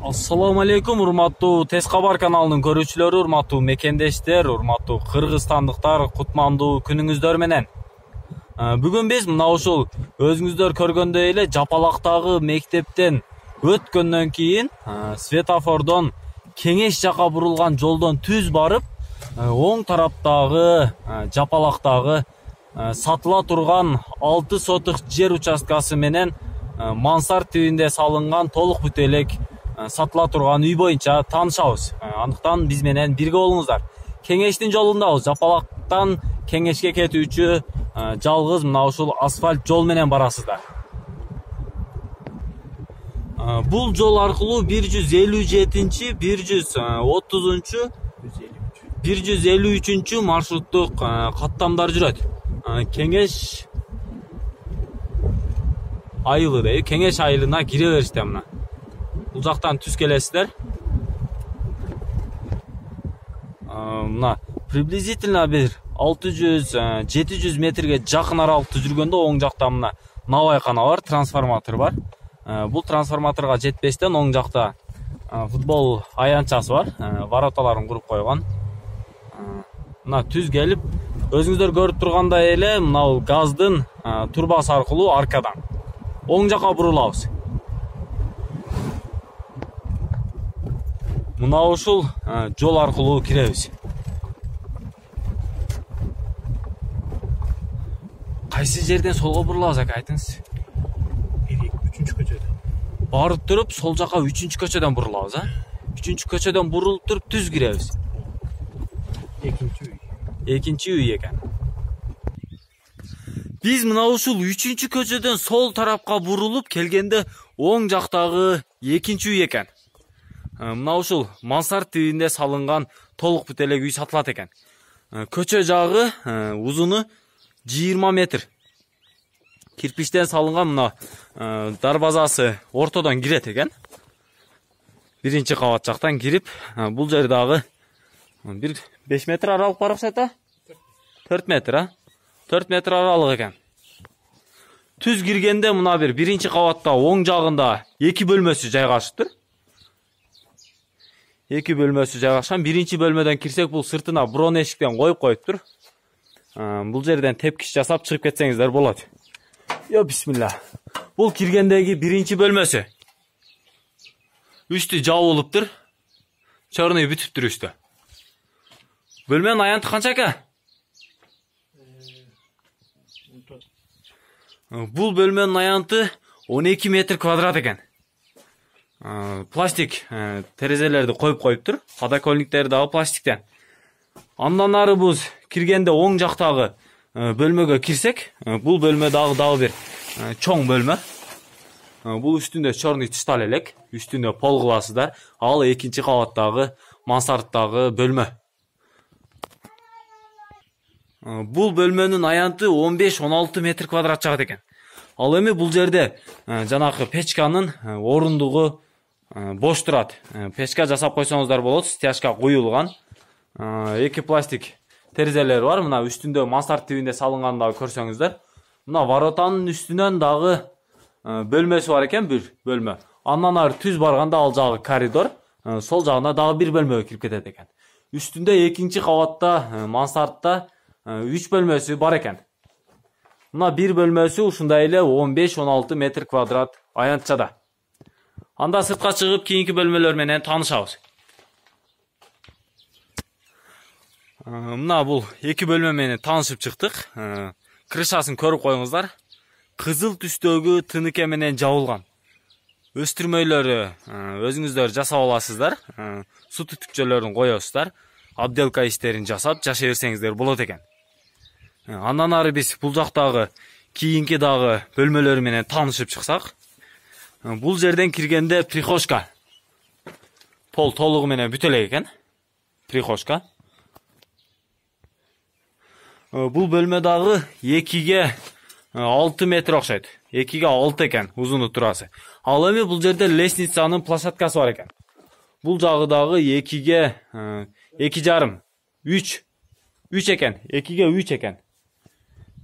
Assalamu alaikum, урматтуу Тез Кабар каналынын көрүүчүлөрү, урматтуу мекендештер, урматтуу кыргызстандыктар, кутмандуу күнүңүздөр менен. Бүгүн биз мына ушул өзүңүздөр көргөндөй эле Жапалактагы мектептен өткөндөн кийин светофордон Кеңеш жака бурулган жолдон түз барып, оң тараптагы Жапалактагы сатыла турган 6 сотық жер участкасы менен мансард тибинде салынган толук бүт элек сатыла турган үй боюнча таанышабыз. Андыктан биз менен бирге болуңуздар. Кеңештин жолундабыз. Жапалактан Кеңешке кетүүчү жалгыз мына ушул асфальт жол менен барасыздар. Бул жол аркылуу 157-130-153 маршруттук каттамдар жүрөт. Кеңеш айылы дейби, Кеңеш айылына кире бериште мына. Бул жактан түз келесиздер. Мына приблизительно бир 600-700 метрге жакын аралыкта жүргөндө оң жакта мына навайкана бар, трансформатор бар. Бул трансформаторга жетпестен оң жакта футбол аянтчасы бар, вороталарын куруп койгон. Мына түз келип, өзүңүздөр көрүп тургандай эле мына газдын турбасы аркылуу аркадан оң жака бурулабыз. Мына ушул жол аркылуу киребиз. Кайсы жерден солго бурулабыз ака, айтыңыз? 3-чү көчөдөн. Барып туруп сол жака 3-чү көчөдөн бурулабыз, 3-чү көчөдөн бурулуп туруп түз киребиз. Экинчи үй экен. Биз мына ушул 3-чү көчөдөн сол тарапка бурулуп келгенде оң жактагы экинчи үй экен. Мына ушул мансард тибинде салынган толук бүт элек үй сатылат экен. Көчө жагы узуну 20 метр. Кирпичтен салынган мына дарбазасы ортодон кирет экен. Биринчи кабат жактан кирип, бул жер дагы бир 5 метр аралык бар окшойт, 4 метр, 4 метр аралык экен. Түз киргенде мына биринчи кабатта оң жагында 2 бөлмөсү жайгашыптыр. 2 бөлмөсү жайгашкан. Биринчи бөлмөдөн кирсек, бул сыртына брон эшиктен коюп коюптур. Бул жерден тепкич жасап чыгып кетсеңиздер болот. Yo бисмилла. Бул киргендеги биринчи бөлмөсү. Үстү жабылыптыр. Чорный бүтүптүр үстү. Бөлмөнүн аянты канча ака? Бул бөлмөнүн аянты 12 метр квадрат экен. Пластик терезелерди коюп коюптур. Подоконниктери дагы пластиктен. Андан ары биз киргенде оң жактагы бөлмөгө кирсек, бул бөлмө дагы бир чоң бөлмө. Бул үстүндө чорный тыштал элек, үстүндө пол кыласыздар. Ал экинчи кабаттагы мансардтагы бөлмө. Бул бөлмөнүн аянты 15-16 метр квадрат чагат экен. Ал эми бул жерде жанакы печканын орундугу бош турат. Печка жасап койсоңуздар болот, стяжка куюлган. 2 пластик терезелер бар. Мына үстүндө мансард тибинде салынгандагы көрсөңүздөр. Мына воротанын үстүнөн дагы бөлмөсү бар экен, бир бөлмө. Андан ары түз барганда ал жагы коридор, сол жагына дагы бир бөлмөгө кирип кетет экен. Үстүндө экинчи кабатта мансардта 3 бөлмөсү бар экен. Мына бир бөлмөсү ушундай эле 15-16 метр квадрат аянтчада. Анда сыртка чыгып кийинки бөлмөлөр менен таанышабыз. Мына бул 2 бөлмө менен таанышып чыктык. Крышасын көрүп коюңуздар. Кызыл түстөгү тыныке менен жабылган. Өстүрмөйлөрү өзүңүздөр жасап аласыздар. Суу түтүкчөлөрүн коесуздар. Обделка иштерин жасап жашай берсеңиздер болот экен. Андан ары биз бул жактагы кийинки дагы бөлмөлөр менен таанышып чыксак, бул жерден киргенде прихожка. Пол толугу менен бүт элек экен. Прихожка. Бул бөлмө дагы 2-ге 6 метр окшойт. 2-ге 6 экен узуну турасы. Ал эми бул жерде лестницанын площадкасы бар экен. Бул жагы дагы 2-ге 2,5, 3 экен. 2-ге 3 экен.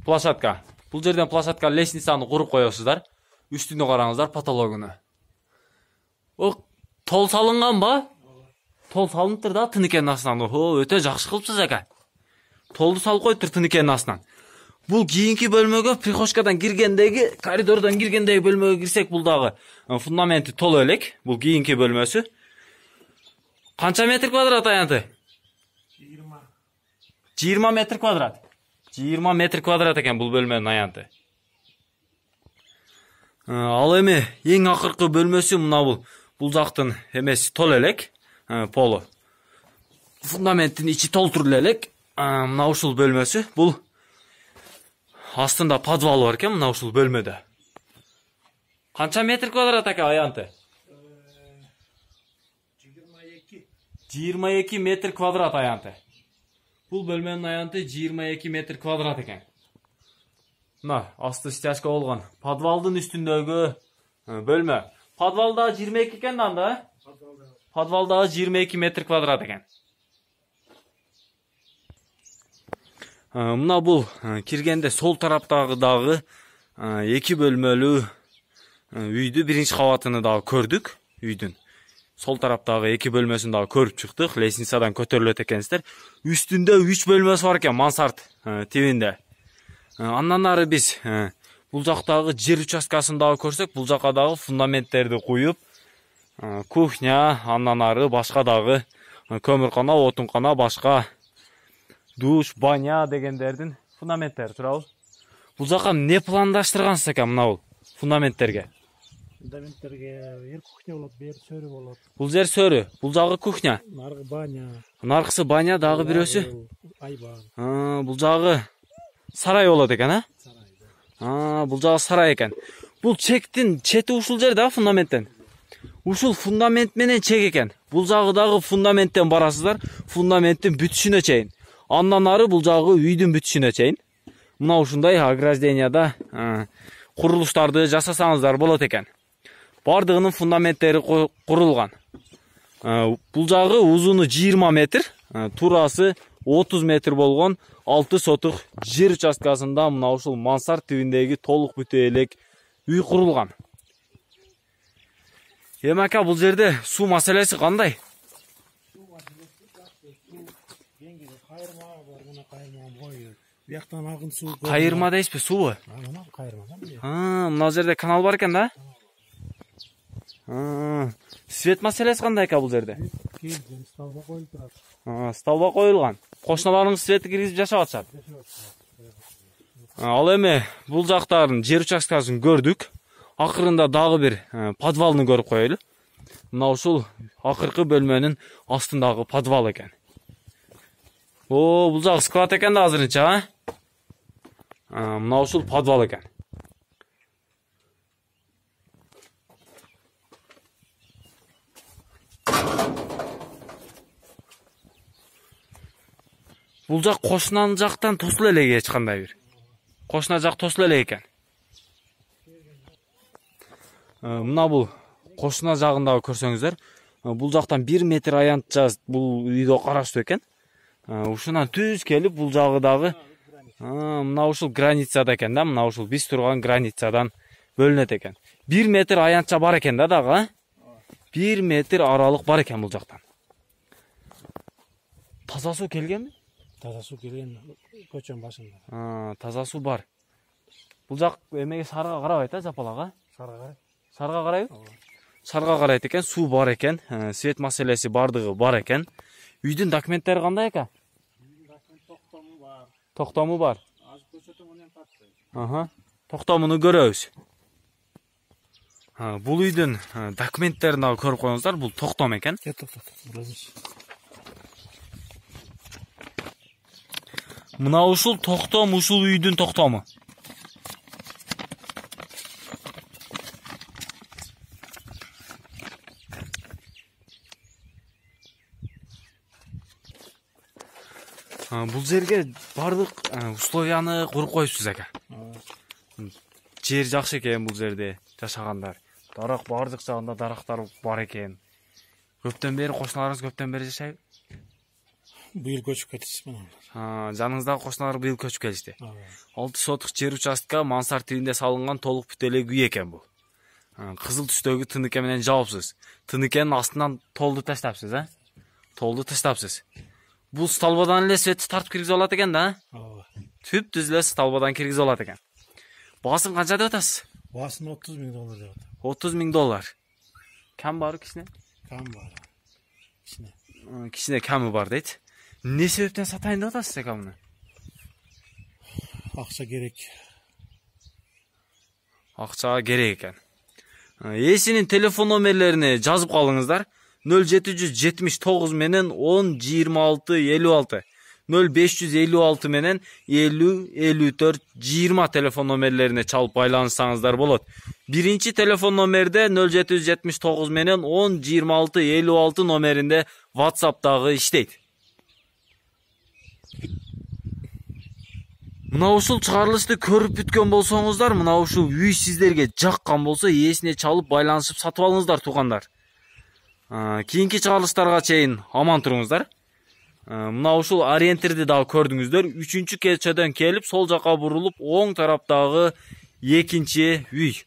Площадка. Бул жерден площадка лестницаны куруп коесуздар. Үстүнө караңыздар, потологуну. Тол салынган ба? Тол салыныптыр да тыныкенин астынан. Өтө жакшы кылыпсыз экен. Толду салып коюптур тыныкенин астынан. Бул кийинки бөлмөгө прихожкадан киргендеги, коридордон киргендеги бөлмөгө кирсек, бул дагы фундаменти толо элек. Бул кийинки бөлмөсү. Канча метр квадрат аянты? 20 метр квадрат. 20 метр квадрат экен бул бөлмөнүн аянты. Ал эми эң акыркы бөлмөсү мына бул. Бул жактын эмеси тол элек, полу. Фундаменттин ичи толтур элек. Мына ушул бөлмөсү. Бул астында подвал бар экен мына ушул бөлмөдө. Канча метр квадрат экен аянты? 22 метр квадрат аянты. Бул бөлмөнүн аянты 22 метр квадрат экен. Мына асты стяжка болгон подвалдын үстүндөгү бөлмө. Подвал дагы 22 экен да? Подвал дагы 22 метр квадрат экен. Мына бул киргенде сол тараптагы дагы 2 бөлмөлүү үйдү, биринчи кабатыны дагы көрдүк үйдүн. Сол тараптагы 2 бөлмөсүн дагы көрүп чыктык. Лестницадан көтөрүлөт экенсиздер. Үстүндө 3 бөлмөсү бар экен, мансард тибинде. Андан ары биз бул жактагы жер участкасын дагы көрсөк, бул жака дагы фундаменттерди куюп, кухня, андан ары башка дагы көмүркана, отункана, башка душ, баня дегендердин фундаменттери турабы. Бул жака не пландаштыргансыз экен мына бул фундаменттерге? Фундаменттерге бир кухня болот, бир сөрү болот. Бул жер сөрү, бул жагы кухня. Наркы баня. Наркысы баня, дагы бирөөсү. Айбан. Бул жагы сарай болот экен, бул жагы сарай экен. Бул чектин чети ушул жер да фундаменттен. Ушул фундамент менен чек экен. Бул жагы дагы фундаменттен барасыздар, фундаменттин бүтүшүнө чейин. Андан ары бул жагы үйдүн бүтүшүнө чейин. Мына ушундай огражденияда курулуштарды жасасаңыздар болот экен. Бардыгынын фундаменттери курулган. Бул жагы узуну 20 метр, турасы 30 метр болгон 6 сотук жер участкасында мына ушул мансард тибиндеги толук бүтө элек үй курулган. Эми ака, бул жерде суу маселеси кандай? Бияктан агын суу. Кайырма дейсизби, суубу? Кайырма. Мына жерде канал бар экен да? Свет маселеси кандай ака бул жерде? Столба коюлуп турат. Столба коюлган. Кошуналарыңыз светти киргизип жашап атышат. Ал эми бул жактардын жер участкасын көрдүк. Акырында дагы бир подвалны көрүп коелу. Мына ушул акыркы бөлмөнүн астындагы подвал экен. Бул жагы склад экен да азырынча, Мына ушул подвал экен. Бул жак кошунан жактан тосула элек эч кандай бир. Кошуна жак тосула элек экен. Мына бул кошуна жагындагы көрсөңүздөр, бул жактан 1 метр аянтча бул үйдө караштуу экен. Ушунан түз келип бул жагы дагы мына ушул границада экен да, мына ушул биз турган границадан бөлүнөт экен. 1 метр аянтча бар экен да дагы. 1 метр аралык бар экен бул жактан. Таза суу келгенби? Таза суу келген көчөнүн башында. Таза суу бар. Бул жак эмеге шаарга карабайт жапалак, Шаарга карайт. Шаарга карайбы? Шаарга карайт экен, суу бар экен, свет маселеси бардыгы бар экен. Үйдүн документтери кандай экен? Токтому бар. Токтому бар. Азыр көрсөтөм, анан тартпайт. Токтомуну көрөбүз. Бул үйдүн документтерин дагы көрүп коюңуздар, бул токтом экен. Мына ушул токтом, ушул үйдүн токтому. Бул жерге бардык условияны куруп коюпсуз ака. Жер жакшы экен бул жерде жашагандар. Дарак бардык жагында дарактар бар экен. Көптөн бери кошуналарыңыз көптөн бери жашайбы? Быйыл көчүп кетишти. Жаныңыздагы кошуналар быйыл көчүп келишти. 6 сотук жер участка мансард тибинде салынган толук бүтө элек үй экен бул. Кызыл түстөгү тыныке менен жаапсыз. Тыныкенин астынан толду таштапсыз, Толду таштапсыз. Бул столбадан эле светти тартып киргизип алат экен да, ооба. Түп-түз эле столбадан киргизип алат экен. Баасын канча деп атасыз? Баасын $30,000 деп атат. $30,000. Кем бар кишине? Кам бар. Кичине. Кишине кеми бар дейт. Не себептен сатайын деп атасыз экен муну? Акча керек. Акчага керек экен. Ээсинин телефон номерлерини жазып калыңыздар. 0779 менен 10 26 56, 0556 менен 50 54 20 телефон номерлерине чалып байланышсаңыздар болот. Биринчи телефон номерде 0779 менен 10 26 56 номеринде WhatsApp'тагы иштейт. Мына ушул чыгарылышты көрүп бүткөн болсоңуздар, мына ушул үй сиздерге жаккан болсо, ээсине чалып байланышып сатып алыңыздар туугандар. Кийинки чыгарылыштарга чейин аман туруңуздар. Мына ушул ориентирди дагы көрдүңүздөр. 3-кечеден келип сол жака бурулуп, оң тараптагы экинчи үй.